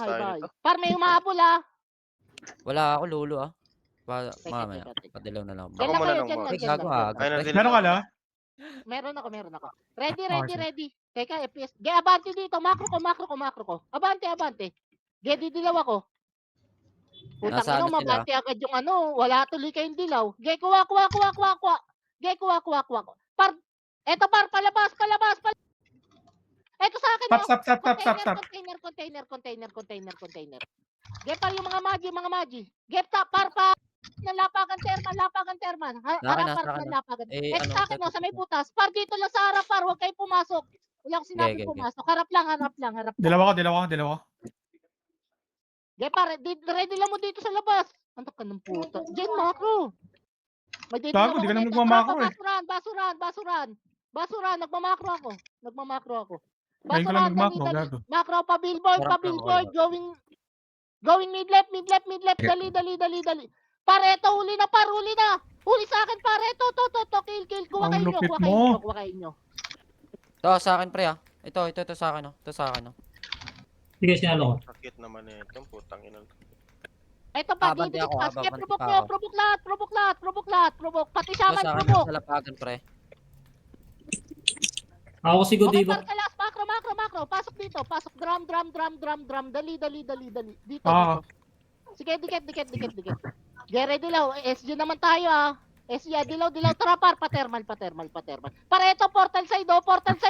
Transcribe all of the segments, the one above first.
tayo Bye. nito. Par, may umahabol ah. Wala ako, lolo ah. Teka, Mamaya, teka. padilaw na lang. Ako Diyan lang muna kayo, ng diyan boss. lang, Ay, diyan gago lang. ah. Ayun, Pre. Meron ka la? Meron ako. Ready. sige. Teka, FPS. Ge, abante dito. Makro ko. Abante. Ge, didilaw ako. Putang Nasa ina, ano sila? mabante agad yung ano. Wala tuloy kayong dilaw. Ge, kuha. Ge, kuha. Par, eto par, palabas. Eto sa akin oh. Stop. Container. Ge, par yung mga magi. Ge, par. Lapagan terman. Harap par ng lapagan. Eh, Eto ano, sa akin oh, sa may butas. Par dito lang sa harap par, huwag kayo pumasok. Wala akong sinabing Okay. pumasok. Harap lang. Dalawa ko. Ge, par, ready lang mo dito sa labas. Antok ka ng puta. Diyan, macro. May dito Gago, lang di ka ako naman dito. nagmamakro eh. Basuran. Nagmamakro ako. Ngayon ko lang Basuran, nagmakro, dali. gago. Macro, pa-billboard. Going mid-left. Dali. Pareto, huli na. Huli sa akin, pareto. To. Kill. Kuha Ang kayo lupit nyo. Ito, sa akin, pre ah. Ito sa akin, oh. Ito sa akin, oh. Sige, sinalo ko. Sakit naman ito. Putang ina. Ito pa, Abante dito. ako, Sige, abante provoke pa nyo. ako. Provoke lahat. Pati Ito shaman, sa akin, provoke. nasa lapagan, pre. Ako si Okay, Godiva. par kalas, macro. Pasok dito. Drum. Dali. Dito. Sige, dikit. Get ready lang. SG naman tayo ah. SG, dilaw. Tara par, patermal. Pareto, portal side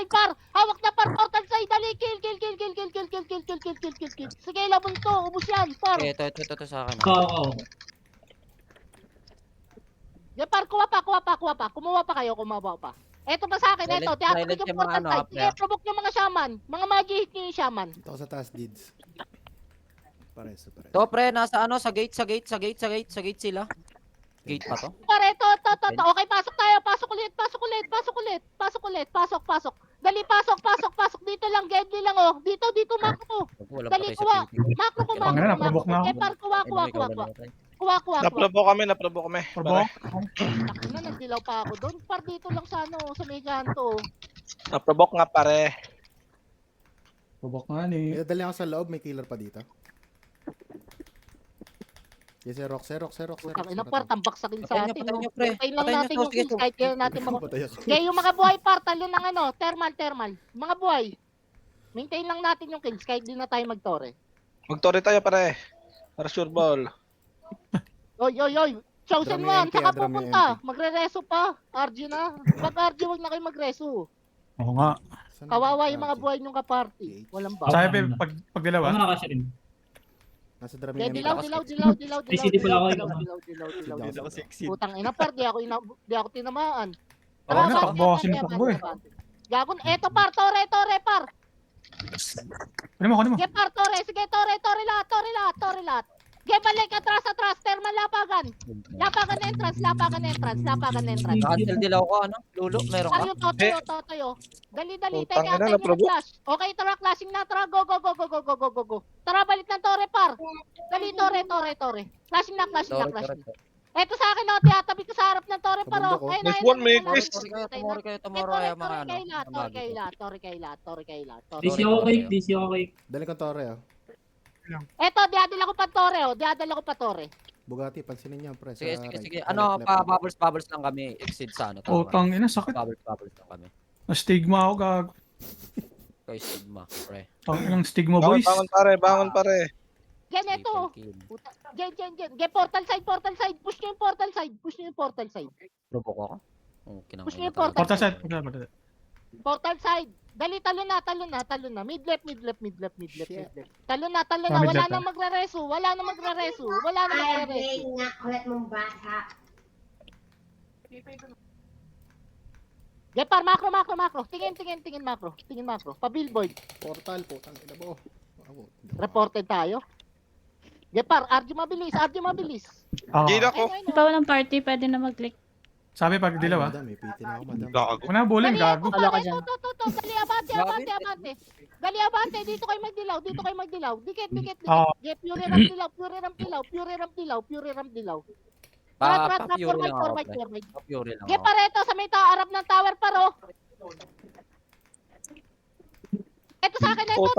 par. Hawak na par, portal side. Dali, kill. Sige, labon to. Ubus yan, par. Okay, ito sa akin, oh. Oo. Yan par, kuha pa. Kumuha pa. Eto pa sa akin, eto. Tiyatabig yung Silent yung mga portal ano, side. Sige, player. provoke yung mga shaman. Mga magi hit niyo yung shaman. Ito ako sa taas, Dids. Pares. To, pre, nasa ano, sa gate sila. Gate pa to? Pareto, to. Okay, pasok tayo. Pasok ulit. Pasok. Dali, pasok. Dito lang, Gedli lang oh. Dito, macro. Wala Dali, pa tayo kuha. sa PT. Macro ko. Tangina na, provoke na ako. Okay, par, kuha. Naprobo kami. Probo. Takina, nagdilaw pa ako doon. Par, dito lang sa ano, sa may kanto. Naprobok nga pare. Probok nga ni. Dali ako sa loob, may killer pa dito. Yes, Rox. Ina par, tambak sa akin sa atin. Patay nyo, pre. Patayin lang Patay nyo natin to, yung sige, kills kahit kaya natin mga... Patay ako. Kaya yung mga buhay par, talo ng ano, thermal. Mga buhay. Maintain lang natin yung kills kahit di na tayo magtore. Magtore tayo pare. Para sure ball. Oy. Chosen Drum yung one, MP, saka drum yung pupunta. MP. Magre-reso pa. RG na. Pag RG, wag na kayo magreso. Oo nga. Saan Kawawa na- yung mga buhay nyong kaparty. Walang ba? Sabi pag dilaw Ano ah. nakasya rin? Nasa drum Kaya yung dilaw. May city pala ako, Dito ako Putang ina par, di ako tinamaan. Oo nga, takbo ako sinakbo eh. Gagon, eto par, tore par. Ano mo? Sige par, tore, sige tore lahat. Sige balik, atras, thermal lapagan. Lapagan entrance. Cancel dilaw ko, ano? Lulo, meron ka? Tayo, totoyo. Dali, Putang teka, ina, tayo naprobo. flash. Okay, tara, clashing na, tara, go. Tara, balik ng tore par. Dali, tore. Flashing na. Eto sa akin, no, tiyatabi ko sa harap ng tore par, Tabundo oh. ko. Ayun, Next one, may Tomorrow kayo, Tore kay lahat. DC ako cake. Dali ko tore ah. Eto, diadala ko pa tore. Bugatti, pansinin niyo pre. Sige. right. Ano, Left. bubbles lang kami. Exceed sa ano. Utang ina, sakit. Bubbles lang kami. Na-stigma ako, gago. Kay Sigma, pre. Ang inang stigma boys. Bangon pare. Gen, eto. Kill. Gen. Gen, portal side. Push nyo yung portal side. Robok ako? Oh, Push nyo yung talaga. Portal side. Portal side. Dali, talo na. Mid left. Talo na. Mid Wala left, nang magre-reso. Nga, ulit mong bata. Gen, par, macro. Tingin macro. Pa-billboard. Portal, putang ina mo. Reported tayo. Gen, par, RG mabilis. Gila ko. Ayun. Pa walang party, pwede na mag-click. Sabi pag dilaw ah. Madam, may PT na ako, madam. Gago. Una bulin, gago. Wala ka dyan. Dali, abante. Dali, abante. Dito kayo magdilaw. Dikit. Oo. Get pure ram dilaw. Pa-pure lang ako, pre. Forward. Pa-pure lang Get ako. pareto sa may arap ng tower paro. Ito sa akin, ito.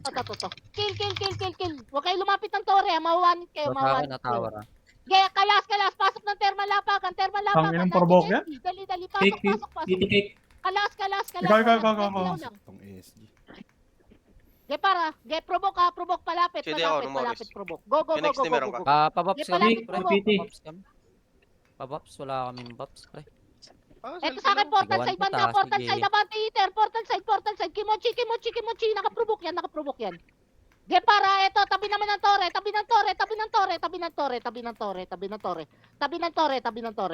To. Kill. Huwag kayo lumapit ng tore, mawan kayo, So, sa mawan. akin, natawa na. Gaya, kalas, pasok ng thermal lapagan. Ang inang provoke yan? Dali, Cake, pasok. Titi cake. Kalas. Ikaw. Itong ASG. Gaya, provoke, palapit, Sige, ako, palapit, Morris. provoke. Go. Yung next na meron ka. Pabops Di kami, palapit pre. provoke. Pabops kami. Pabops, wala kaming bops, pre. Eto sa akin, portal Sigawan side kita, banda, portal sige. side, abante eater, portal side, kimochi, nakaprovoke yan. Gaya, eto, tabi naman ng tore. Tabi ng tore. Gaya, tore.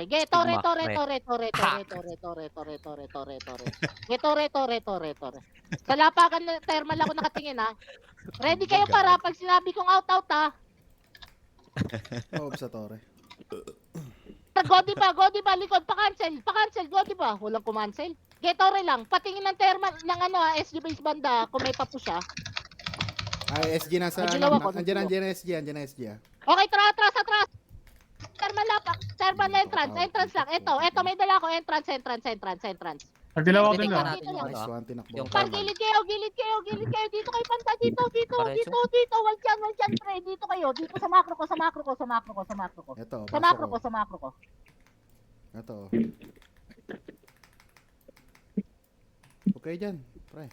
Gaya, tore. Sa lapagan na thermal ako nakatingin, ha. Ready kayo para pag sinabi kong out, ha. Oh, sa tore. Godi ba, likod, pa-cancel, Godi ba? Walang kumancel. Getore lang, patingin ng thermal, ng SG base banda, kung may papo siya. Ay, SG nasa... Nagdilaw ako, Andiyan na SG ah. Okay, atras. Thermal entrance lang. Ito, may dala ko, entrance. Nagdilaw ako dun Tingnan ah. natin yung Nice ano. one, tinakbo. Yung Par, thermal. gilid kayo. Dito kayo panta, dito. Wal dyan, pre. Dito kayo, dito sa macro ko. Ito, Sa macro ko. Ito. Okay dyan, pre.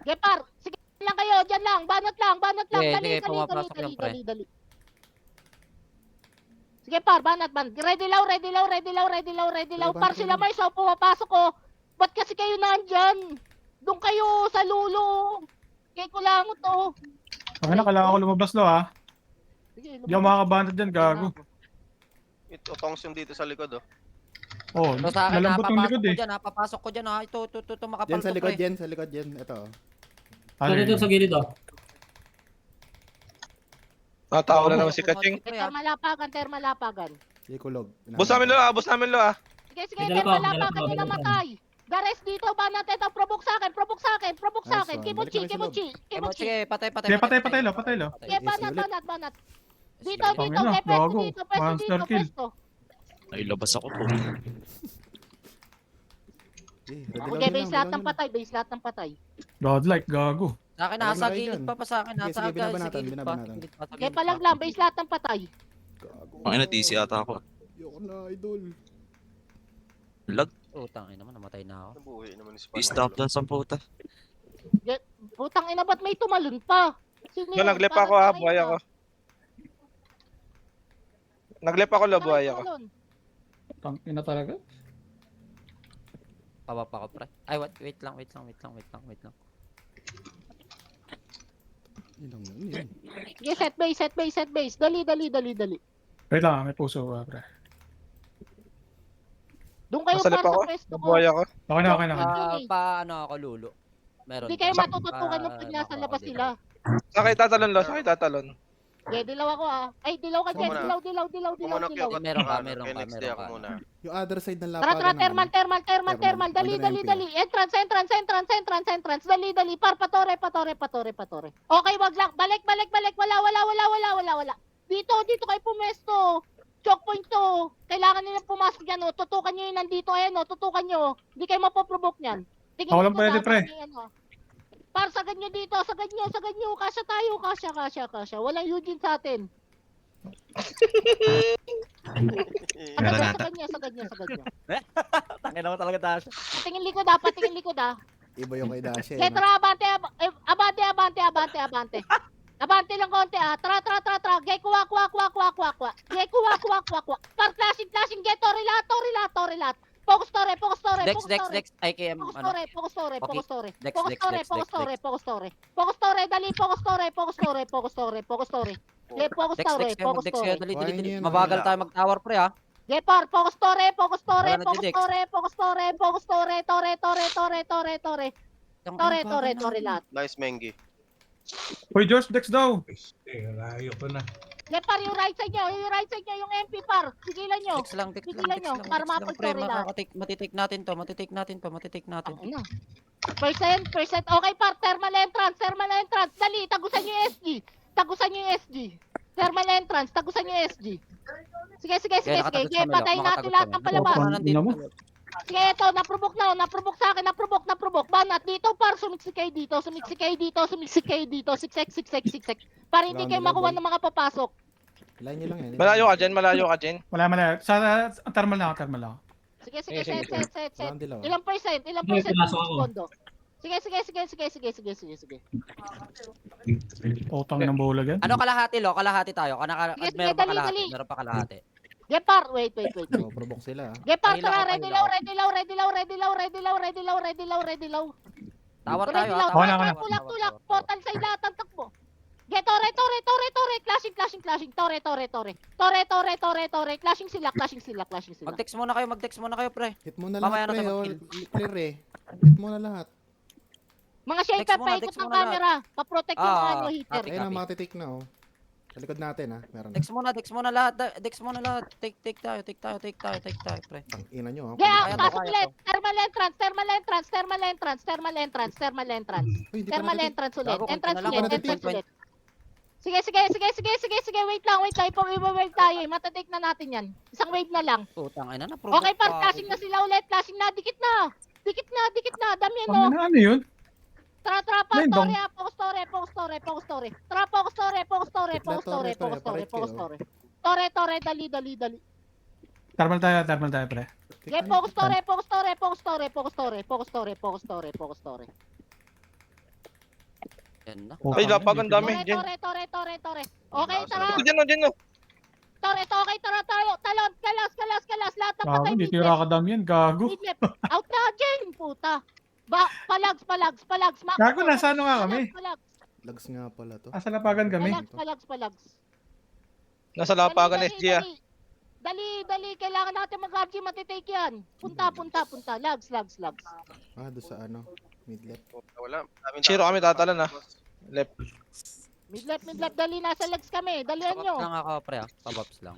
Gepar, sige lang kayo, dyan lang, banat lang. Sige, pumapasok lang, pre. Dali. Sige par, banat. Ready low. Par sila may so pumapasok ko. Ba't kasi kayo nandyan? Doon kayo sa lulo. Kaya ko lang to. Okay na, kailangan ko lumabas lo ah. Sige, Hindi ako makakabandad dyan, gago. Ito, tongs yung dito sa likod, oh. Oh, So, sa akin, malambot yung likod eh. papasok ko dyan, ha. Ito, makapal Diyan sa to, likod, pre. sa likod dyan. Ito. Ano Dito yun? sa gilid, oh. Tao na naman si Kaching. Termalapagan. Sige, kulog. Bus namin lo, ah. Sige, Dala ko, termalapagan dala ko. nila matay. Gares dito, banat. Ito, provoke sa akin. Nice one. Kimochi. Sige, patay. Sige, patay lo. Sige, banat. Dito, Tangina, may gago. pesto Monster dito, kill. pesto. Ay, labas ako po. Okay, base lahat ng patay. Godlike, gago. Sa akin, Wala nasa na kayo gilid dyan. pa sa akin. Sige, Nasa sige, binaban sa natin, gilid binaban pa. natin. Gilid pa, sa Okay, gilid palang pa. lang, base lahat ng patay. Ang ina, TC ata ako. Ayoko na, idol. Lag. Utang ina naman, namatay na ako. Nabuhay naman ni I-stop doon sa puta. Putang ina, ba't may tumalon pa? Sino yun? Naglep Bakit ako, ha, nakita? buhay ako. Naglep ako, lo, buhay ako. Tumalon. Tangina talaga. Pababa ako, pre. Ay, wait lang. Yun lang yun. Sige, set base. Dali. Wait lang, may puso pre. Doon kayo Nasalip para ako, sa pwesto ko. nabuhay ako. Okay na. Paano ako lulo? Meron. Hindi kayo ba? matututukan yung pag nasa labas sila. Saan kayo tatalon, lo? Saan kayo tatalon? Okay, dilaw ako ah. Ay, dilaw ka dyan. Muna. Dilaw. Meron ka. Next day ako muna. Yung other side ng Tara, lapagan. thermal. Dali. Entrance. Dali. Patore. Okay, wag lang. Balik. Wala. Dito kayo pumesto. Choke point to. Kailangan nilang pumasok yan, oh. Tutukan nyo yung nandito, ayan, oh. Tutukan nyo. Hindi kayo mapoprovoke niyan. Tingin Ako lang ko pwede, dapat pre. may ano. Par, sagad nyo dito. Sagad nyo. Kasya tayo. Kasya. Walang Eugene sa atin. Sagad nyo. Tangin naman talaga tayo. Patingin likod ah. Iba yung kay Dashe. Letra, abante. Abante lang konti ah. Tra. Gay kuwa. Gay kuwa. Par, flashing. Get torilat. Focus tore. Dex. IKM. Ano? Focus tore. Dex. Dali, focus tore. Yeah, focus tore. Dex kayo. Dali. Kuhain niyo yun, Mabagal tayo mag-tower, pre, ha? Gepar, focus tore. Wala na, Dex. Tore lahat. Nice, Mengi. Uy, George, Dex daw. Gepar, yung right side nyo, yung MP par. Sigilan nyo. Dex lang. Tigilan nyo, para Pre, mapag-tory lahat. matitake natin to. Ano? Percent. Okay par, thermal entrance. Dali, tagusan nyo yung SG. Thermal entrance, tagusan nyo yung SG. Sige. Kaya nakatagot Sige, kami, patayin natin makatagot lahat kami. ng palabas. Opo. Ina mo. Sige, ito, naprobok na, naprobok sa akin, naprobok. Banat, dito, par, sumiksi kayo dito. Siksek. Para hindi kayo makuha ng mga papasok. Line nyo lang yan. Malayo ka dyan. Wala. Sa thermal na ako. Sige, Sige, set. Walang dilaw. Ilang percent pinasok ako. pondo? Sige. Utang ng bulag yan. Ano kalahati lo? Kalahati tayo. Sige, Meron pa dali, kalahati. dali. Meron pa kalahati. Gepar, wait. Oh, probok sila. Gepar, Pahilaw, tara, pahilaw. ready low. Tawar Ready tayo low, ha. tulak. Portal side lahat ang takbo. Get tore. Clashing. Tore. Clashing sila. Mag-text muna kayo, pre. Hit mo na Mamaya lahat, na pre. tayo Oh, mag-kill. clear eh. Hit mo na lahat. Mga shaper, Text muna, paikot text ng muna camera. Pa-protect yung Ah, ano, hitter. Copy. Ayun na, makatitik na oh. Sa likod natin ha. Meron. Text muna lahat. Take tayo, pre. Ang ina nyo ha. Yeah, Kaya to, pasok kaya ulit. to. Thermal entrance. Uy, hindi pa Thermal natitik. entrance ulit. Gago, konti Entrance na lang, ulit. konti. Entrance ulit. Sige. Wait lang. Ipa-wave tayo. Matatake na natin yan. Isang wave na lang. Putang ina na. Okay, par. Flashing na sila ulit. Flashing na. Dikit na. Dami Ano no. na ano yun? Tara, May story bang- ah. Focus story. Tara, focus story. Tore. Dali. Thermal tayo, pre. Okay, focus story. Yan na. Ay, lapag ang dami. Jen. Tore. Okay, tara. Diyan. Tore, okay, tara tayo. Talon, kalas. Lahat ng Gago, patay. hindi tira ka dam yan. Gago. Midlip. Out na, Jen, puta. Palags. Gago, nasa ano nga kami? Palags. Lags nga pala to. Asa lapagan kami? Palags. Nasa lapagan Dali, SG ah. Dali. Kailangan natin mag-RG, matitake yan. Punta. Lags. Ah, doon sa ano. Mid left. Zero kami tatalon ah. Left. Midlip, dali. Nasa legs kami. Dalian Pabops nyo. lang ako, pre. Pabops lang.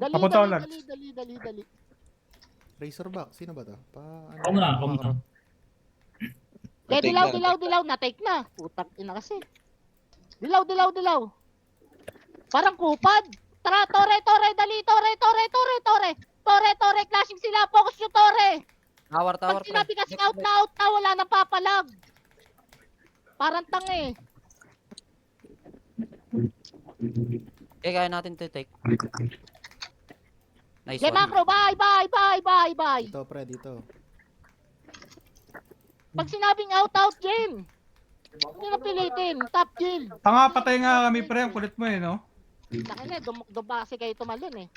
Papunta ko, Lags. Dali. Razorback. Sino ba to? Ako muna. Okay, Na-take dilaw. Na-take na. Putang ina kasi. Dilaw. Parang kupad. Tara, tore. Dali, tore. Tore. Clashing sila. Focus nyo, tore. Tower, Pag pre. sinabi kasi out na, wala nang papalag. Parang tanga eh. Okay, kaya natin to take. Nice Okay, one. macro. Bye. Dito, pre. Dito. Pag sinabing out, Jim. Hindi na pilitin. Top kill. Tanga, patay nga kami, pre. Ang kulit mo eh, no? Tangina, dumasi kayo tumalon eh.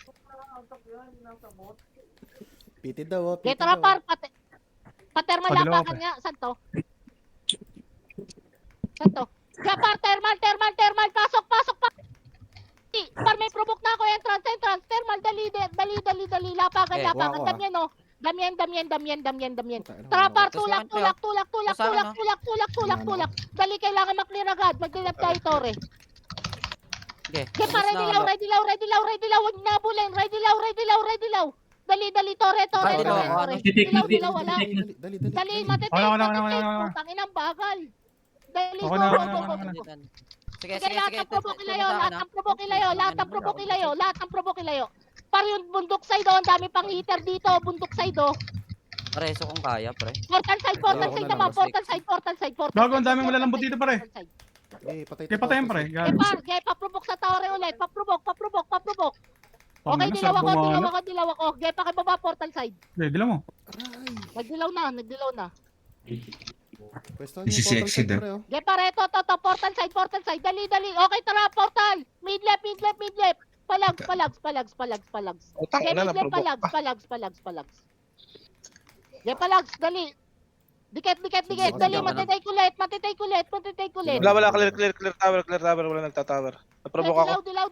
Pitid daw oh. Okay, Pitid tara daw. par. Patermal Pagalaw lapakan pa. nga. Saan to? Kaya par, thermal. Pasok. Par, may provoke na ako. Entrance. Thermal, dali. Lapakan. Okay, kuha ko, ah. Damyan, no? Damyan. Puta, Tara ano, par, Tapos sa akin, pre, tulak. Dali, kailangan maklear agad. Mag-delap tayo, Tore. Okay. Okay, par, ready law. Huwag nabulin. Ready law. Dali, Tore. Ready law, ano? Dilaw, wala. Dali. Dali, matitake. Wala. Putang inang bagal. Dali, Okay go. na. Sige. Sige, lahat ng provoke ilayo. Par yung bundok side oh, ang dami pang hitter dito, bundok side oh. Pareso kung kaya, pre. Portal side naman, portal side. Gago, ang daming malalambot dito, pare. Eh, patay. Kaya patayin, pre. Eh, Gago. par, paprobok sa tower ulit, paprobok. Okay, Tangina, dilaw sarap ako. bumala. Okay, pakibaba portal side. Hindi, dila mo. Nagdilaw na. Pwesto niyo yung portal side, pre oh. Okay, pare, to, portal side. Dali. Okay, tara, portal. Mid left. Palags. Utang Okay, ina na mid left, provoke. palags. Okay, palags, dali. Dikit. Dali, matitake ulit. Wala, clear tower, wala nagtatower. Naprovoke ako. Dilaw.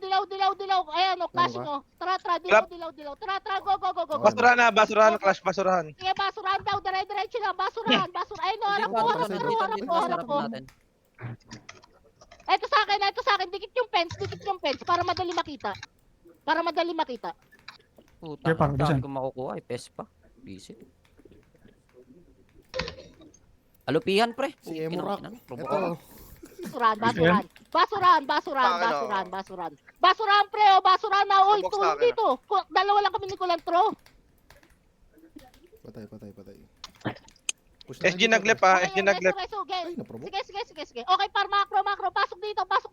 Ayan, oh, clashing, oh. Tara, dilaw. Tara, go. Basurahan, clash basurahan. Sige, basurahan daw, dire-diretso lang, basurahan. Ayun, oh, harap ko. natin. Ito sa akin, dikit yung fence, para madali makita. Puta, Okay, par, ang bisan. dami kong makukuha. PES pa. Busy. Alupihan, pre. Si Emurak. Provoke Ito. ako. Basurahan, pre, oh, basurahan na, oy, Provoke sa tulong akin, dito. Dalawa lang kami ni Kulantro. Patay. Push na SG dito, naglep pre. ah, SG naglep. Ay, naprovoke. Sige. Okay, par macro. Pasok dito. Pasok.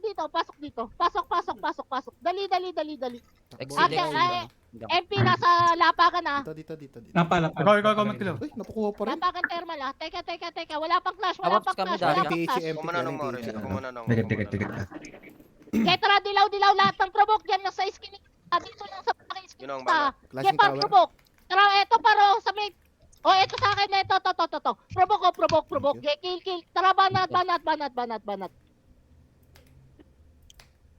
Dali. Exit, Ate, exit. ay, MP nasa lapagan na. Dito. Napala. Ikaw, magkilaw. Ay, nakukuha pa rin. Lapagan thermal ah. Teka. Wala pang flash. Awaps kami dahil, Galing PHM. Ako muna nung Mori. Ako muna nung. Ketra, dilaw lahat ng provoke dyan sa skin. Dito lang sa aking skin. Yun ang bala. Flashing Par tower. provoke. Tara, eto paro sa may. Oh, eto sa akin eto, to. Provoke. Kill. Tara, banat.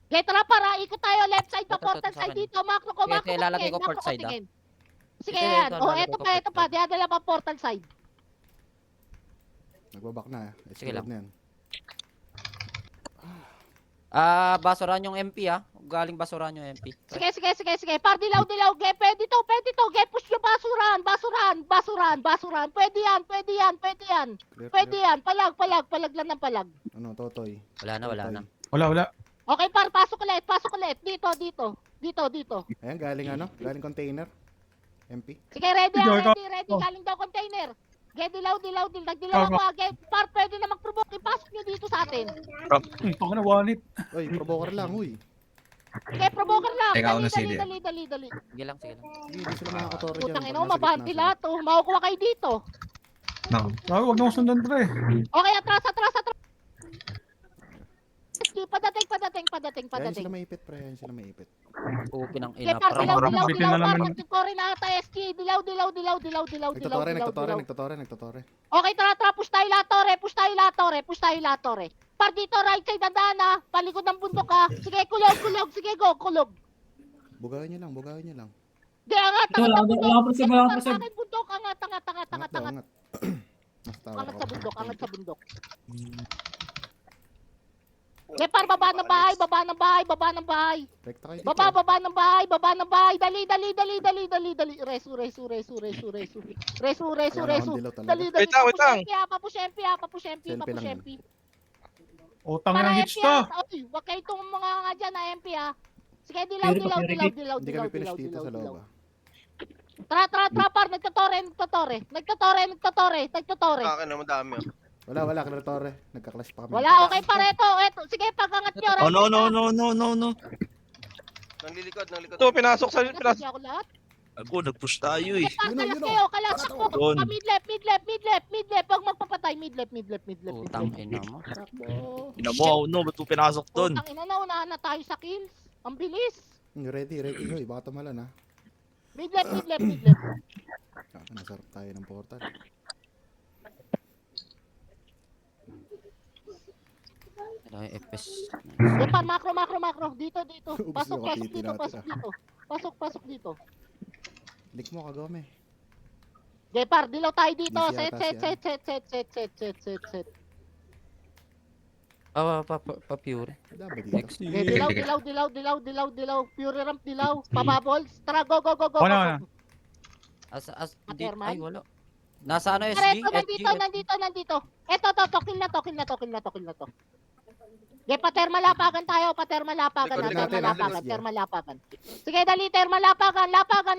Tara, para ikot tayo left side pa Ito, portal sa side akin. dito, macro ko. Sige, lalagay ko port side, tingin. Sige, Ito, yan. ito, Oh, lalagay eto ko pa, port side. dinadala pa portal side. Nagbabak na. Sige lang. Na yan. Basuran yung MP Galing basuran yung MP. Sige. Par dilaw. Ge, pwede to. Ge, push yung basuran. Pwede yan. Pwede yan. Palag lang ng palag. Ano, Totoy? Wala na. Wala. Okay, par, pasok ulit. Dito. Ayan, galing container. MP. Sige, ready. Ikaw. Galing daw container. Ge, dilaw. Nagdilaw ako. Ge, par, pwede na mag-provoke. Ipasok nyo dito sa atin. Ito na, one hit. Oy, provoker lang, uy. Sige, provoker lang. Teka, ako na Dali. Sige lang. Hindi sila makakatore dyan. Putang pag ina, nasa mabandi gitna lahat. Oh, makukuha kayo dito. Huwag na sundan, pre. Okay, atras. Padating. sila. Ayan sila maipit, pre. Ayan sila maipit. Open ang Sige, ina. par, Parang dilaw. Bitin na Par, naman. nagtutore na ata, SG. Dilaw. Nagtotore. Okay, tara. Push tayo la torre. Par dito, right side, dandaan na. Palikod ng bundok ha. Sige, kulog. Sige, go, kulog. Bugawin nyo lang. Di, angat Wala sa ako bundok. presib. Sa akin bundok, angat. Angat. Mas tower Angat ako. sa bundok. Sige, par, baba ng bahay. Rekta kayo dito. Baba ng bahay. Dali. Resu. Kailangan dilaw talaga. Dali. Wait lang. Papush Selfie lang yan. MP. Utang Para ng hits MP to. Oy, wag kayo itong mga nga dyan na MP ha. Sige, dilaw. Hindi kami finish dito sa loob. Tara, par, nagtotore. Akin na madami. Wala, Torre. Nagka-clash pa kami. Wala, okay, par, eto. Sige, pagangat nyo. Oh, no. Nanglilikod. Ito, pinasok sa... Pinasok ako lahat. Ako, nag-push tayo eh. Par, Yun kalas o. kayo, kalas ako. Doon. Mid left. Huwag magpapatay, mid left. utang ina mo. Ina mo, no, ba't mo pinasok doon? Putang ina na, unahan na tayo sa kills. Ang bilis. Ready. Hoy, baka tumalan ha. Mid left. Nasarap tayo ng portal. Ano yung FPS? Yan pa, macro. Dito. Ubus Pasok yung kapiti natin, dito. Pasok dito. Lik mo kagome. Okay, par, dilaw tayo dito. Easy Set. Pa-pure. Dapat dito. Next. Okay, dilaw. Pure ramp, dilaw. Pababols. Tara, go. Wala. Ay, wala. Nasa ano, Tara, SG? ito, nandito. Eto, kill na to. Okay, patermalapagan tayo. Likod natin, Termalapagan. Sige, dali, termalapagan. Lapagan.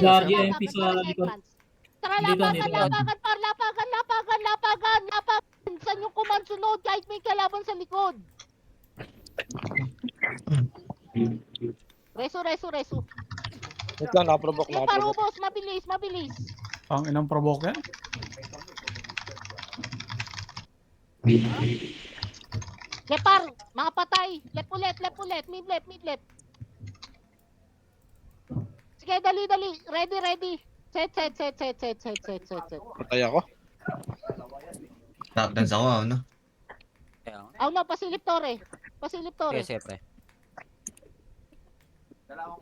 Gagi, MP sa likod. Tara, Dito. lapagan. Saan yung command sunod? Kahit may kalaban sa likod. Resu. Wait lang, nakaprovoke. Sige, parubos. Mabilis. Ang inang provoke yan. Gepar, mga patay. Left ulit. Mid left. Sige, dali. Ready. Set. Patay ako. Top dance ako, ano? Kaya nga. Oh no, pasilip Torre. Sige, siyempre.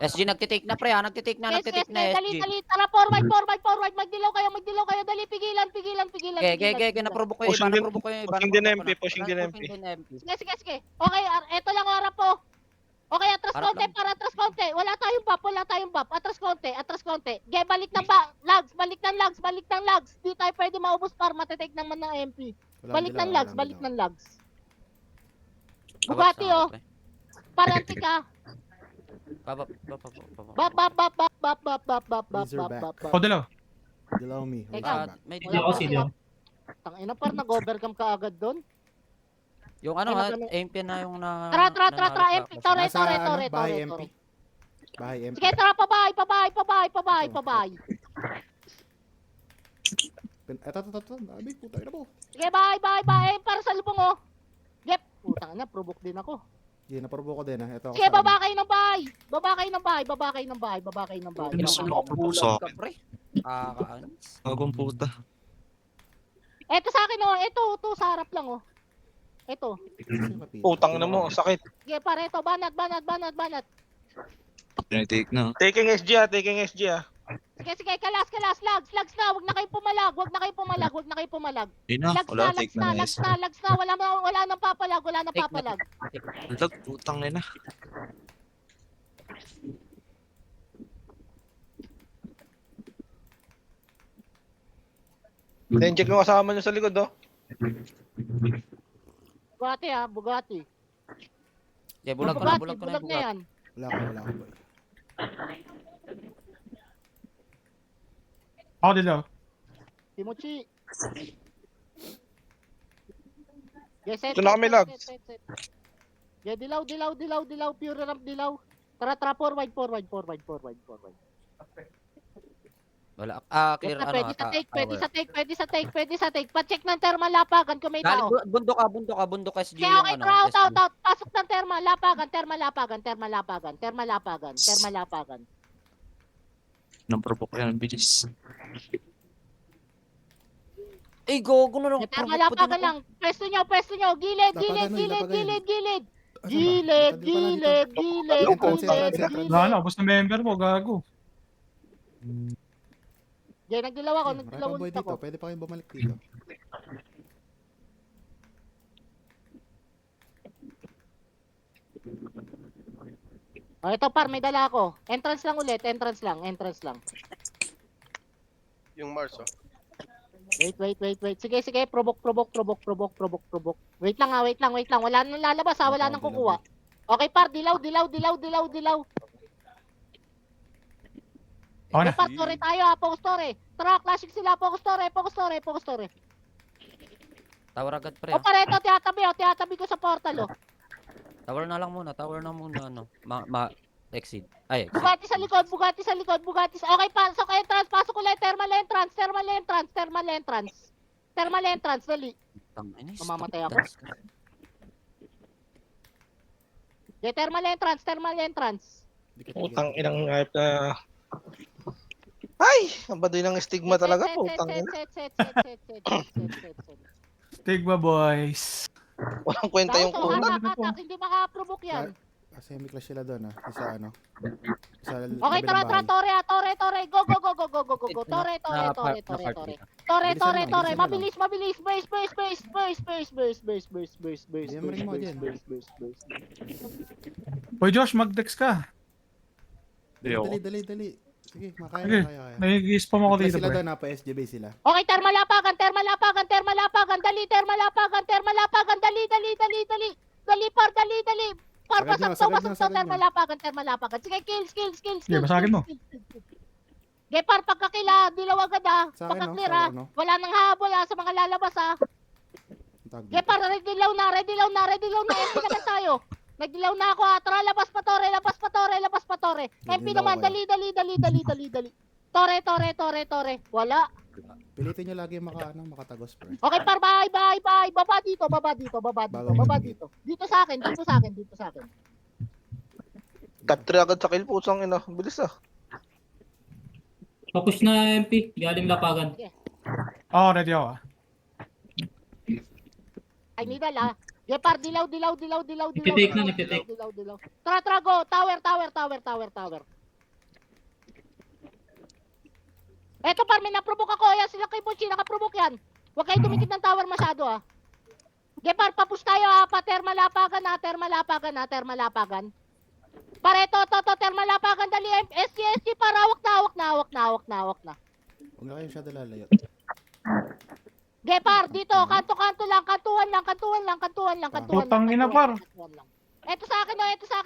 SG, nagtitake na pre nagtitake na SG. Dali. Tara, forward. Magdilaw kayo. Dali, pigilan. Okay, naprovoke ko yung iba, Pushing din MP. Sige. Okay, eto lang harap po. Okay, atras Harap konti, lang. para atras konti. Wala tayong buff. Atras konti. Okay, balik ng lags. Di tayo pwede maubos par, matitake naman ng MP. Balik ng lags. Bugatti oh. Parang tika. Baba. Bap. Razorback. O, dalaw. Dilaw me. Wait Teka. back. May Hindi ako sino. Tangina par nag-overcome ka agad doon. Yung ano Ay, ha, magkano? MP na yung na... Tara, MP. Tore, Nasa tore, ano, tore, bahay tore, MP. tore. Bahay MP. Sige, tara, pabay. Eto. Abi, puta ina mo. Sige, bye. Para sa lubong, oh. Yep. Putang na, provoke din ako. Sige, naprobo ko din, ha. Ito ako Sige, sa baba kayo ng bahay. Baba kayo ng bahay. Nasulok po sa akin. Pre. Kaanis. Agong puta. Eto sa akin, oh. Ito, sa harap lang, oh. Ito. Putang na mo, sakit. Sige, pare, ito. Banat. Tinitake na. Taking SG ah. Sige, kalas. Lags na. Huwag na kayo pumalag. Yun na, wala take na Lags na. Wala nang papalag. Lag, putang na. Then check yung kasama nyo sa likod, oh. Bugatti. Okay, bulag ko na yung Bulag na bugat. yan. Wala ko, boy. Ako dilaw. Timochi. Yes, set. Ito na kami, Lags. Set. Yeah, dilaw. Pure ramp dilaw. Tara, forward. Wala. Yes Clear na, ano. pwede sa take. Pa-check ng thermal lapagan kung may tao. Bundok SG Kaya yung okay, ano. out. SG. Pasok ng thermal lapagan. Nang provoke yan, bilis. Eh, go na lang. Thermal lapagan lang. Pwesto nyo. Gilid. Wala na, ubos na member mo, gago. Yan, nagdilaw ako. Marami boy dito. Pwede pa kayong bumalik dito. Oh, ito par, may dala ako. Entrance lang ulit. Yung Mars, oh. Wait. Sige. Provoke. Wait lang. Wala nang lalabas, wala nang kukuha. Okay, par, dilaw. Ako na. Okay, par, tore tayo, focus tore. Tara, classic sila, focus tore. Tower agad pre. O, par, ito, tiyatabi ko sa portal, oh. Tower na muna, ano. Exit. Ay, exit. Bugatti sa likod. Okay, pasok entrance. Pasok ulit. Thermal entrance. Dali. Mamamatay ako. Okay, thermal entrance. Putang inang hype na. Ay! Ang baduy ng stigma talaga, putang ina. Set. Stigma boys. Walang kwenta yung kuna. Hatak, hindi makaprovoke yan. Assembly class sila doon, ha. Isa ano. Sa Okay, tara, tore. Go. Tore. Mabilis. Burst. Yaman mo din. Boy Josh, mag-dex ka. Dali. Sige, Sige, kaya. nag-spam ako Class dito, sila bro. doon, ha. Pa SGB sila. Okay, thermal lapagan. Dali, thermal lapagan. Dali, par. Par, Sagad pasok nyo. thermal lapagan. Sige, kills. Sige, basagin mo. Okay, par, pagkakila, dilaw agad, Sa akin, no? Pagka-clear, Sa ha. akin, no? Wala nang habol, sa mga lalabas, Tag Okay, par, ready law na. Hindi ka na tayo. Nagdilaw na ako, ha. Tara, labas pa, tore. MP Nagdilaw naman, kayo. dali. Tore. Wala. Pilitin nyo lagi makatagos, pre. Okay, par, bye. Baba dito. Bago Dito sa akin. Top 3 agad sa kill, pusang ina. Bilis ah. Papush na MP. Galing lapagan. Oo, ready ako. Ay, nidal, ha. Okay, par, dilaw. Nagtitake na. Dilaw. Tara, go. Tower. Eto, par, may naprovoke ako. Yan, sila kay Bunchi, nakaprovoke yan. Huwag kayo tumikit ng tower masyado, ha. Okay, par, papush tayo, ha. Thermal lapagan. Pare, to, thermal lapagan, dali. SG, par, hawak na. Huwag na kayong shadow lalayo. Okay, par, dito, kanto lang, kantuan lang. Putang ina, par. Eto sa akin,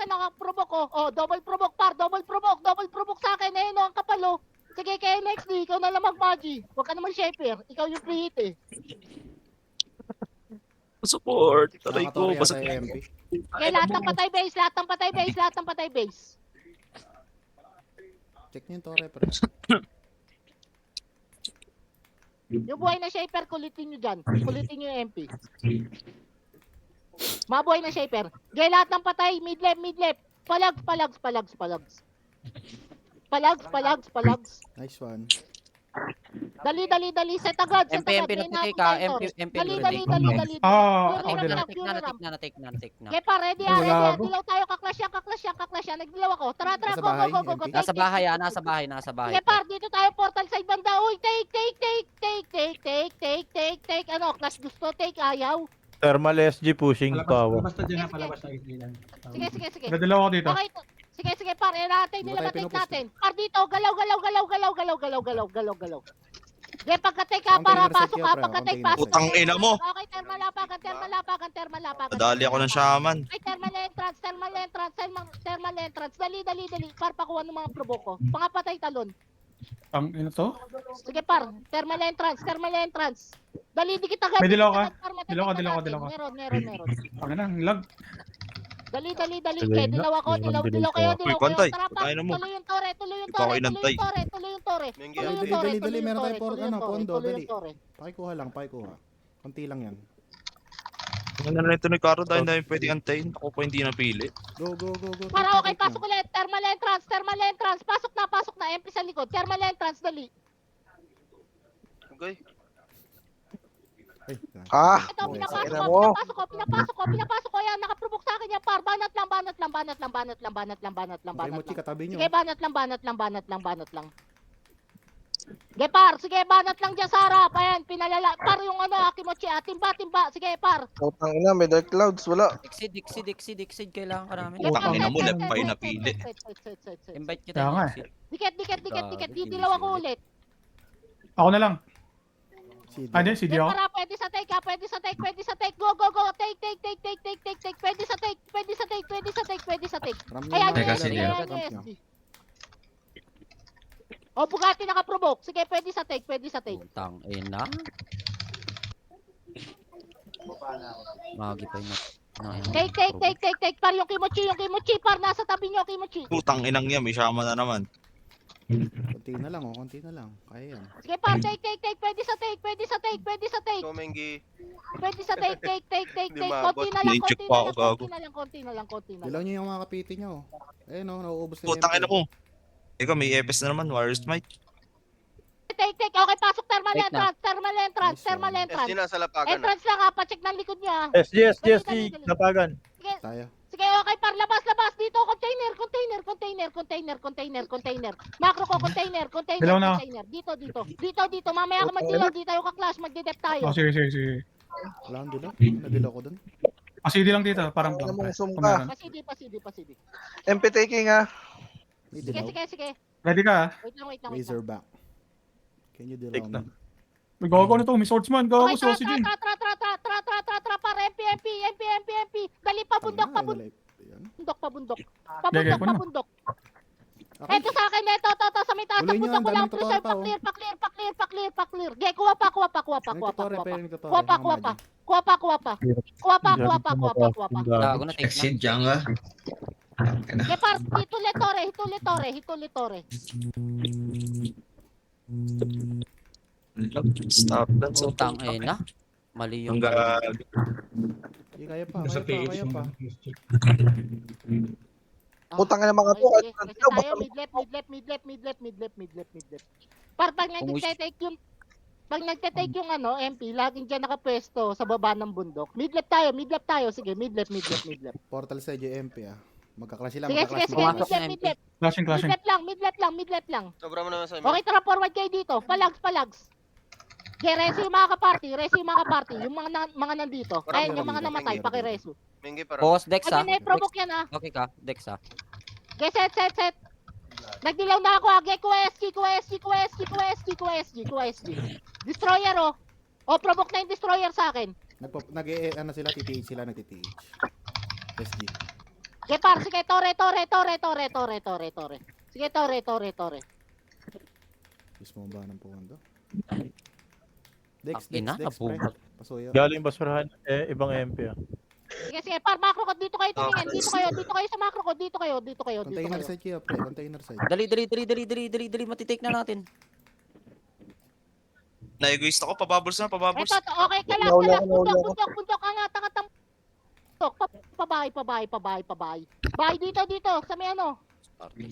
nakaprovoke, oh. Double provoke, par, double provoke sa akin. Ayun, ang kapal, oh. Sige, kay NXD, ikaw na lang mag-magi. Huwag ka naman shaper. Ikaw yung preheat eh. Support. Taray ko. Nakakatore Basta yata yung MP. Okay, lahat ng patay base, lahat ng patay base, lahat ng patay base. Check niyo yung tore, pre. Yung buhay na shaper, kulitin nyo dyan. Kulitin nyo yung MP. Mabuhay na shaper. Okay, lahat ng patay, mid-left, mid-left. Palags, palags, palags, palags. Palags, palags, palags. Nice one. Dali, dali, dali. Set agad, set MP, agad. MP May nagtitake nakakita ka. yung MP, Torres. MP Dali, dali, nagtitake. dali, dali. Ah, Puro ako din. ramp, puro ramp. Na-take na. Okay pa, ready ah, Wala ready ah. ako. Dilaw tayo, kaklas yan. Nagdilaw ako. Tara, tara, Nasa go, go, bahay, go, go, go. MP. Nasa bahay ah, nasa bahay. Sige par, dito tayo portal side banda. Uy, take. Ano, clash gusto, take, ayaw. Thermal SG pushing tower. Basta dyan na, palabas Sige. Nadalaw ako dito. Okay, sige par, natin nila Ano tayo matake pinupush natin. Par dito, galaw. Sige, pagka-take ka, Konti para na reset pasok kayo, ka, pre, pagka-take, konti na pasok. reset. Putang ina mo. Okay, thermal lapagan. Nadali ako ng shaman. Ay, thermal entrance. Dali. Par, pakuha ng mga provoke ko. Pangapatay talon. Ang ino to? Sige par, thermal entrance. Dali, di kita agad. May dilaw ka? Par, matay Dilaw ka, kita dilaw ka, natin. dilaw ka. Meron. Ang ina, ang lag. Dali. Sige, Okay, dilaw ako, dilaw kayo. Uy, Pantay, Tara pa, putahin mo. tuloy yung tore. Ito ako inantay. Tuloy yung tore. Mengge, Dali, meron tayo pondo, Tuloy dali. yung tore. Pakikuha. Konti lang yan. Ano na ito ni Caro dahil na pwede antayin. Ako pa hindi napili. Go. Para okay, Take na. pasok ulit. Thermal entrance. Pasok na. MP sa likod. Thermal entrance, dali. Okay. Ay, Ah, Ito, Okay, pinapasok ko. Yan, nakaprovoke sa akin yan, par. Banat lang. Okay, Mochi, katabi nyo. Sige, banat lang. Sige, par. Sige, banat lang dyan sa harap. Ayan, pinalala. Par yung ano, Akimochi. Timba. Sige, par. putang ina, may dark clouds, wala. Exceed. Kailangan ka namin. Sige, Putang par. ina mo, Set, left pa yung napili. set. Invite kita. Kaya nga Exceed. Dikit. Didilaw ako ulit. Ako na lang. CD. Ah, di, CD Sige, ako. para. Pwede sa take. Go. Take. Pwede sa take. Ram Ayan, nyo, Teka, ram sige. nyo. SG. O, Bugatti naka-provoke. Sige, pwede sa take. Putang ina. Magi pa yun. Take. Par yung Kimochi. Par, nasa tabi nyo, Kimochi. Putang inang yan, may shaman na naman. Konti na lang. Kaya yan. Sige, par, take. Pwede sa take. So, Mengge. Pwede sa take. Di maabot. Konti na lang. Dilaw nyo yung mga kapiti nyo. Ayun o, nauubos na Putang ina mo. Ikaw may EPS na naman, Warriors Might. Take. Okay, pasok thermal Take na. entrance. SG nasa lapagan. Entrance lang ha, pacheck ng likod niya. SG, napagan. Tayo. Sige, okay, par, labas. Dito, container. Macro ko, container. Dilaw na. Dito. Mamaya ka magdilaw, di tayo ka-clash, magdidep tayo. Oh, sige. Wala kang dilaw. Nadilaw ko dun. Ah, CD lang dito. Parang Ano mong zoom Kung ka? meron. Pasidi. MP taking ah. May Sige. dilaw. Ready ka ah. Wait lang. Razorback. Can you dilaw Take na. me? May gago na to. May swordsman. Gago Okay, si Oxygen. tra, par, MP. Dali, pabundok. Yan. Pabundok. Gagay ko na. Okay. Eto sa akin, eto, sa may taas, Tuloy nyo, bundok ang ko lang, daming totoo pa, oh. pa-clear. Gay, kuha pa. Kuha pa. Gago na take na. dyan ka. Gay, par, hitule-tore. Stop that. Putang ina. Mali yung Hanggang Hindi, kaya pa. Putang ina mga to. Okay, Kahit sige. ano, Tayo, basta mid-left. Par, pag nagte-take yung ano, MP, laging dyan nakapwesto sa baba ng bundok. Mid-left tayo. Sige, mid-left. Portal sa MP ah. Magkaklash sila. Sige, Pumasok na mid-left. Clashing. Mid-left lang. Sobra mo naman sa Okay, tara, forward kayo dito. Palags. Okay, reso yung mga kaparty. Yung mga nandito. Ayun, yung mga namatay, pakireso. Mengge para. Boss, Dex ah. Ay, provoke yan ah. Okay ka, Dex ah. Okay, set. Nagdilaw na ako ah. Okay, QSG. Destroyer oh. Oh, provoke na yung destroyer sa akin. TTH sila, nagtitH. SG. Okay, par, sige, tore. Sige, tore. Is mo ba ng pundo? Dex, Ina, Dex, pre. nabubag. Pasuya. Galing basurahan. Ibang MP ah. Sige, par, macro ko, dito kayo tumingin. Dito kayo sa macro ko, dito kayo. Container side kaya, pre. Container side. Dali, matitake na natin. Na-egoist ako, pabubbles na, pabubbles. Eto, okay, kalas, Nawala kalas, ako, nawala ako. bundok, angat, bundok, pabahay. Bahay dito, sa may ano. May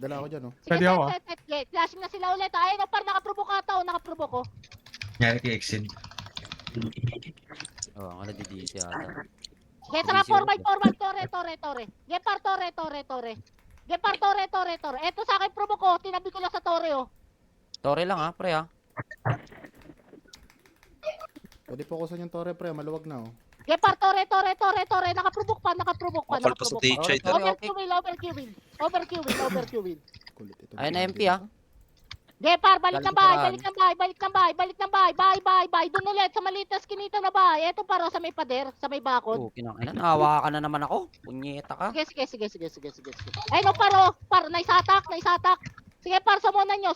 dala ako dyan, oh. Sige, Pwede ako, ah. set. Flashing na sila ulit. Ayun, par, nakaprovoke ata, nakaprovoke ko. Nyari kay Exin. Oh, ang nadidisi ata. Get tara, 4x4, tore. Gepar, tore. Gepar, tore. Eto sa akin, provoke ko, tinabi ko lang sa tore, oh. Tore lang ha, pre ha. Pwede focusan yung torre, pre. Maluwag na, oh. Gepar, tore. Nakaprovoke pa. Makapal pa sa day-trade. Overkill. Kulit ito. Ayun na MP ha. Gepar, balik ng bahay. Galing Bahay. Doon ulit, sa maliit na skinita na bahay. Eto para sa may pader, sa may bakod. Oh, kinakailan. Nahawa ka na naman ako. Punyeta ka. Sige. Ay, no, par, naisatak. Sige, par, sumunan nyo.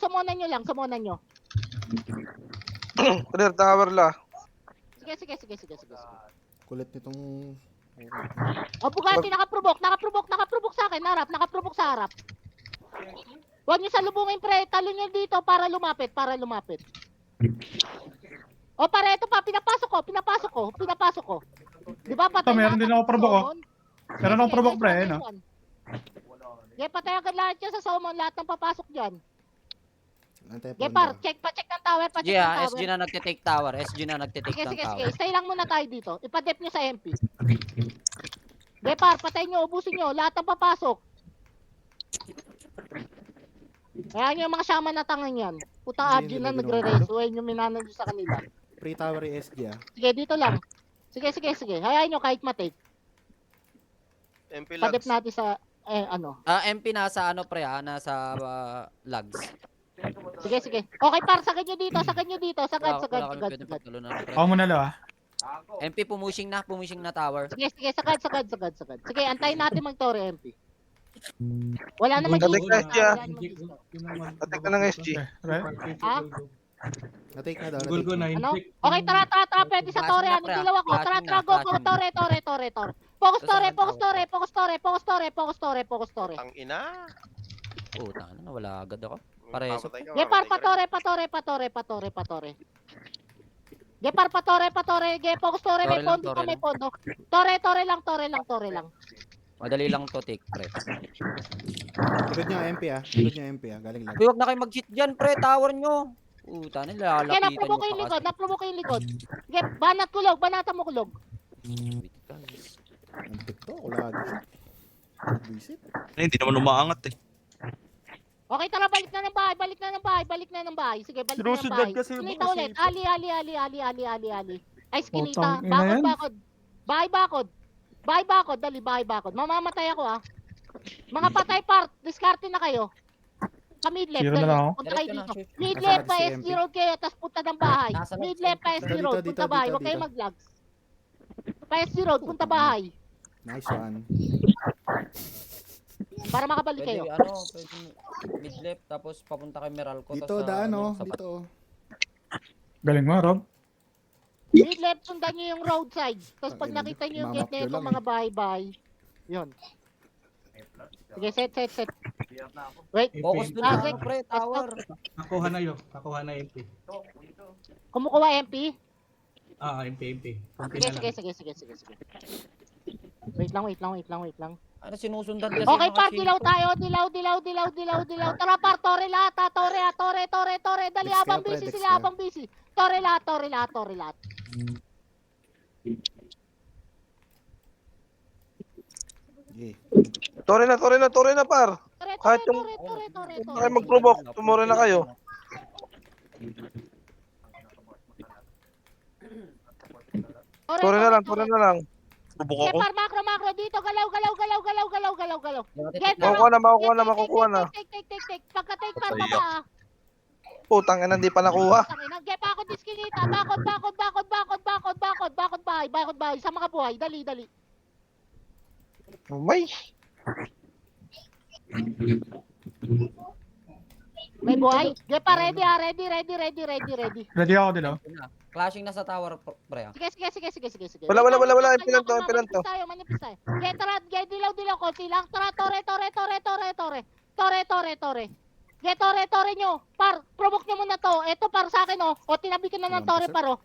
Clear tower la. Sige. Kulit nitong... O, Bugatti, nakaprovoke sa akin, nakaprovoke sa harap. Huwag nyo salubungin, pre, talo nyo dito para lumapit. O, para ito pa, pinapasok ko. Di ba, patay Ito, meron din ako provoke, oh. Meron akong provoke, pre, no? Sige, patay agad lahat dyan sa summon, lahat ng papasok dyan. Antay Sige, pondo. par, pa-check ng tower, Yeah, SG na nagtitake tower. SG na nagtitake ng Sige. tower. Stay lang muna tayo dito. Ipa-dep nyo sa MP. Gepar, patay nyo, ubusin nyo. Lahat ng papasok. Ayan yung mga shaman na tangan yan. Puta Hindi, Adjun na hindi nagre-race. Huwag yung minanan nyo sa kanila. Free tower SG, ah. Sige, dito lang. Sige. Hayaan nyo kahit matake. MP Pa-dep lags. natin sa, ano. MP nasa ano pre ha, nasa lags. Sige. Okay, par, sagad nyo dito. Sagad. Wala kami pwede pagtalunan pre. Ako muna lang ah. MP pumushing na tower. Sige, sagad. Sige, antayin natin mag-tore MP. Wala naman Dating dito. SG, ah. Wala naman dito. Attack ka ng SG. Right? Ha? Na-take na daw. Google ko na-take na Ano? Okay, tara, pwede sa tore, ano, dilaw ako. Tara, go, tore. Focus tore. Ang ina. Puta na wala agad ako. Pareso. Papatay ka, Gepar, mamatay ka rin. patore. Gepar, patore. Focus tore, may pondo. Tore lang. Madali lang to take pre. Likod niya, MP, ah. Galing lag. Uy, wag na kayo mag-cheat dyan pre, tower nyo. Puta na Kaya lalapitan naprovoke nyo yung pa likod, Gep, banatan mo kulog. Ang tikto, kulado. Visit. Hindi naman umaangat eh. Okay, tara, balik na ng bahay. Sige, balik na ng bahay. Skinita ulit. Ali. Ay, skinita. Putang ina yan. Bahay bakod. Dali, bahay bakod. Mamamatay ako, ah. Mga patay part, diskarte na kayo. Mid left, Zero na lang ako. punta kayo dito. Diretso Mid Nasa left pa si S0 kayo, tapos punta ng bahay. Nasa Mid left, left pa dito, S0, dito, punta bahay. dito, Huwag kayo dito. mag-lags. Pa S0, punta bahay. Nice one. Para makabalik Pwede kayo. pwede mid left tapos papunta kay Meralco Dito, daan, oh. Dito, oh. Galing mo, Rob. Mid left, sundan nyo yung roadside. Tapos pag Tangina, nakita nyo yung mamap gate na nyo itong lang, mga bahay-bahay. Yun. Sige, set. Wait, Focus dun Ah, sa sige. ano pre, tower. Nakuha na MP. kumukuha MP. MP. Sige. Wait lang. Ano sinusundan kasi Okay, mga par, chill. dilaw tayo. Dilaw. Tara, par, tore lahat, ha. Tore. Dali, Dex habang kaya, busy pre, Dex sila, kaya. habang busy. Tore lahat. Okay. Tore na par. Kahit yung- Tore. Kaya mag-provoke, tumore na kayo. Tore na lang. Rubok Okay, ako. par, macro, dito, galaw. Get Makukuha na. Take. Pagka-take, par, Patay baba, ah. Putang ina, hindi pa nakuha. Get bakod, diskinita. Bakod, bahay. Sa mga buhay, dali. May. May buhay. Gepa, ready ah. Ready. Ready ako, Dilaw. Clashing na sa tower, pre. Sige. Wala. MP lang to. Manipis tayo. Ge, tara, ge, dilaw, konti lang. Tara, tore. Ge, tore nyo. Par, provoke nyo muna to. Ito, par sa akin, oh. O, tinabi ko na ng tore, paro.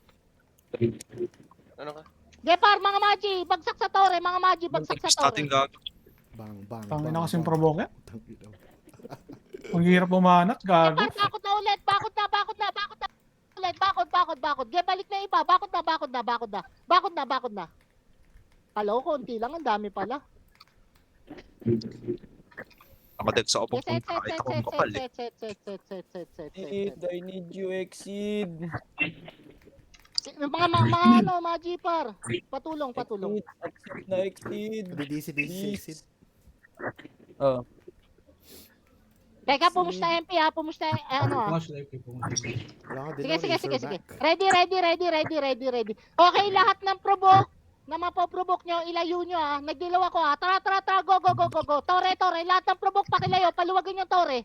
Ano ka? Ge, par, mga Magi. Bagsak sa tore, mga Magi. Bagsak sa tore. Starting gag. Bang. Tangin na kasing provoke yan. Tangina. Ang hirap bumanat, Ge, gago. par, bakod na ulit. Bakod na. Ulit, bakod. Ge, balik na iba. Bakod na. Hello, konti lang. Ang dami pala. Nakadead sa opong Set. punta. Kahit akong kapal eh. Set. I need you, Exceed. Mga ano, Magi par. Patulong. Accept na Exceed. DC. Oh. Teka, pumus na MP ha. Pumus na, ano ha. Pumas na MP. Wala ka, Sige. Razorback. Ready. Okay, lahat ng provoke na mapoprovoke nyo, ilayo nyo ha. Nagdilaw ako ha. Tara, go. Tore, lahat ng provoke pakilayo. Paluwagin yung tore.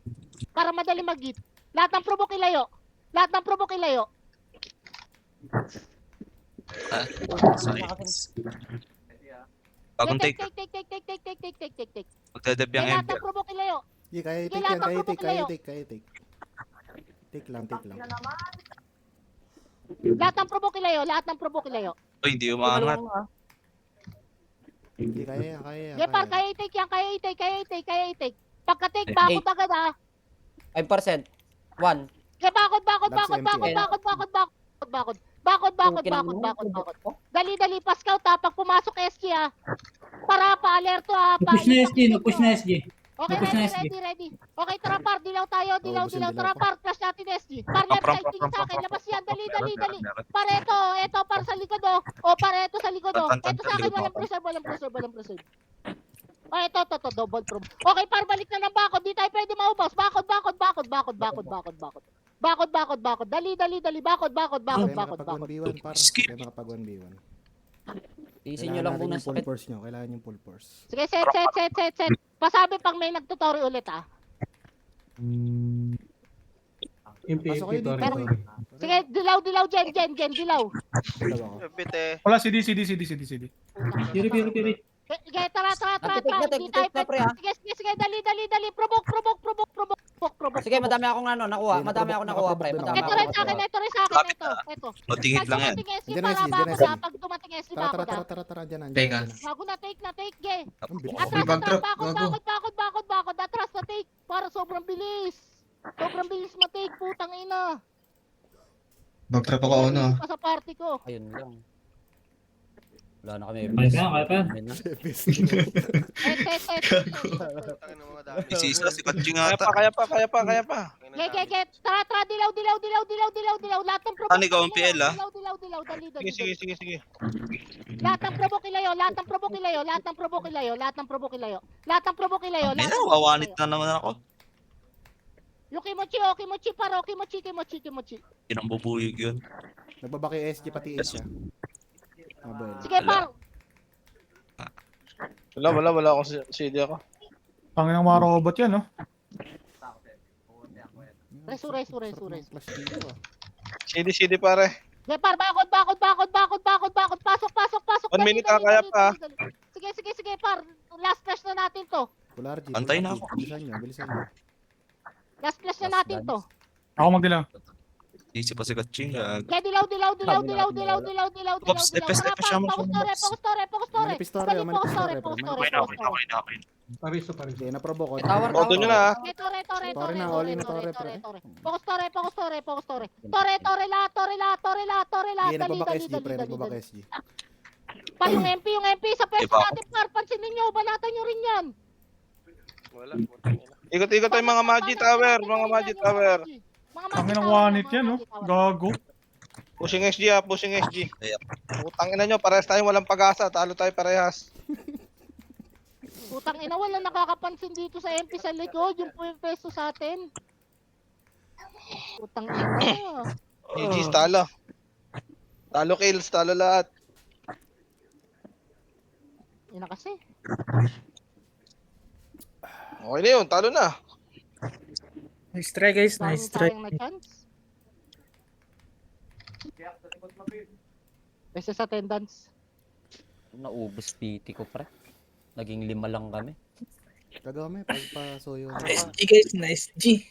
Para madali mag-hit. Lahat ng provoke ilayo. Science. Bagong take. Take. Magdadab yung Lahat MP. ng provoke ilayo. Yeah, kaya Sige, take lahat yan, ng kaya provoke take. Take lang. Lahat ng provoke ilayo. Uy, hindi umaangat. Hindi, kaya yan. Gepar, kaya i-take yan. Kaya i-take. Pagka-take, bakod agad ha. 5%. 1. Kaya bakod. Dali, pa-scout ha. Pag pumasok SG ha. Para pa-alerto ha. Nag-push na SG, nag-push na SG. Okay, Nag-push na SG. ready. Okay, tara par, dilaw tayo. Dilaw. Tara par, flash natin SG. Par, left side, tingin sa akin. Labas yan, dali. Par, eto, par sa likod oh. O, par, eto sa likod oh. Eto sa akin, walang preserve. O, eto, double probe. Okay, par, balik na ng bakod. Di tayo pwede maubos. Bakod. Dali. Bakod. Makapag-1v1, par. Skip. Kaya makapag-1v1. Tiisin nyo lang muna yung sa full force nyo. Kailangan yung full force. Sige, set. Pasabi pang may nagtutorial ulit ah. MP, Pasok kayo dito. Tore. Sige, dilaw, Jen, dilaw. Dalawa ko. Pite. Wala, CD. Piri. Sige, tara. Hindi tayo Take na, pre, ha? Sige, dali. Provoke. Sige, madami akong nakuha. Pre. Ito rin sa akin. Ito. Konting hit lang yan. Diyan na, Para SG, bakod ha. Pag dumating SG, bakod ha. Tara. Dyan na. Bago na take, ge. Ang bilis. Bakod. Atras na take. Para sobrang bilis. Ma-take, putang ina. Backtrap ako ano. Pa sa party ko. Ayun lang. Wala na kami. Kaya pa. Set. Tangin ng mga dami. Isisa, si Kaching ata. Kaya pa. Ge. Tara, dilaw. Lahat ng provoke. Ano, ikaw ang PL, ah? Dilaw, dali. Sige. Lahat ng provoke ilayo. Ay na, wawanit na naman ako. Yung kimochi paro, kimochi. Pinambubuyog yun. Nagbabaki SG pati H siya. Abel. Sige, par. Wala akong CD ako. Tangin ng mga robot yan, no? Resu. Flash dito ah. CD pare. Sige, par, bakod. Pasok. 1 minute na, kaya pa. Sige, par. Last flash na natin to. Polar G. Antay na ako. Bilisan nyo. Last flash na natin to. Ako magdilaw. Isip pa si Kaching. Kaya dilaw. Ops, epes siya mo. Focus tore. Manipis tore, Dali, manipis focus tore, tore. Okay na. Pariso. Hindi, naprovoke ko. Tower. Odo nyo na ha. Okay, tore. Tore na, all in na tore, pre. Focus tore. Tore lahat. Hindi, nagbabaki SG, pre. Nagbabaki SG. Pa yung MP sa pwesto Iba ako. natin, par. Pansinin nyo, banatan nyo rin yan. Wala. Putang ina. Ikot tayo mga Magi Tower. Tangin ng wanit yan, no? Gago. Pushing SG. Putang ina nyo, parehas tayong walang pag-asa. Talo tayo parehas. Putang ina, wala nakakapansin dito sa MP sa likod. Yung po yung pwesto sa atin. Putang ina. GG's talo. Talo kills, talo lahat. Ina kasi. Okay na yun, talo na. Nice try guys, nice try. Sayang na chance. Beses attendance. Naubos PT ko, pre. Naging 5 lang kami. Kagame, pagpasuyo. Nice G guys, nice G.